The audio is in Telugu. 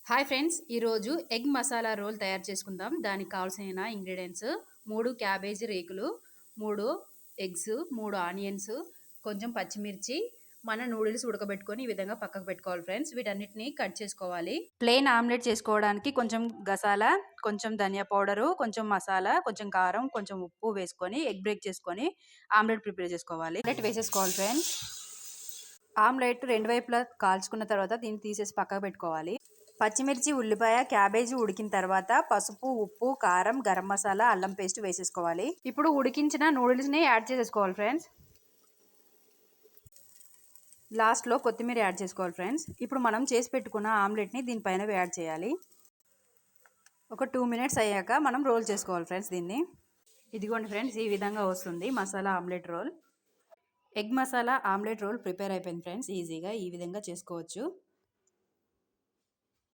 హాయ్ ఫ్రెండ్స్, ఈరోజు ఎగ్ మసాలా రోల్ తయారు చేసుకుందాం. దానికి కావాల్సిన ఇంగ్రీడియంట్స్ 3 క్యాబేజీ రేకులు, 3 ఎగ్స్, 3 ఆనియన్స్, కొంచెం పచ్చిమిర్చి, మన నూడిల్స్ ఉడకబెట్టుకొని ఈ విధంగా పక్కకు పెట్టుకోవాలి ఫ్రెండ్స్. వీటన్నిటిని కట్ చేసుకోవాలి. ప్లెయిన్ ఆమ్లెట్ చేసుకోవడానికి కొంచెం గసాలా, కొంచెం ధనియా పౌడరు, కొంచెం మసాలా, కొంచెం కారం, కొంచెం ఉప్పు వేసుకొని ఎగ్ బ్రేక్ చేసుకొని ఆమ్లెట్ ప్రిపేర్ చేసుకోవాలి. ఆమ్లెట్ వేసేసుకోవాలి ఫ్రెండ్స్. ఆమ్లెట్ రెండు వైపులా కాల్చుకున్న తర్వాత దీన్ని తీసేసి పక్కకు పెట్టుకోవాలి. పచ్చిమిర్చి, ఉల్లిపాయ, క్యాబేజీ ఉడికిన తర్వాత పసుపు, ఉప్పు, కారం, గరం మసాలా, అల్లం పేస్ట్ వేసేసుకోవాలి. ఇప్పుడు ఉడికించిన నూడిల్స్ని యాడ్ చేసేసుకోవాలి ఫ్రెండ్స్. లాస్ట్లో కొత్తిమీర యాడ్ చేసుకోవాలి ఫ్రెండ్స్. ఇప్పుడు మనం చేసి పెట్టుకున్న ఆమ్లెట్ని దీనిపైన యాడ్ చేయాలి. ఒక 2 మినిట్స్ అయ్యాక మనం రోల్ చేసుకోవాలి ఫ్రెండ్స్ దీన్ని. ఇదిగోండి ఫ్రెండ్స్, ఈ విధంగా వస్తుంది masala omelette roll. Egg masala omelette roll prepare అయిపోయింది ఫ్రెండ్స్. ఈజీగా ఈ విధంగా చేసుకోవచ్చు.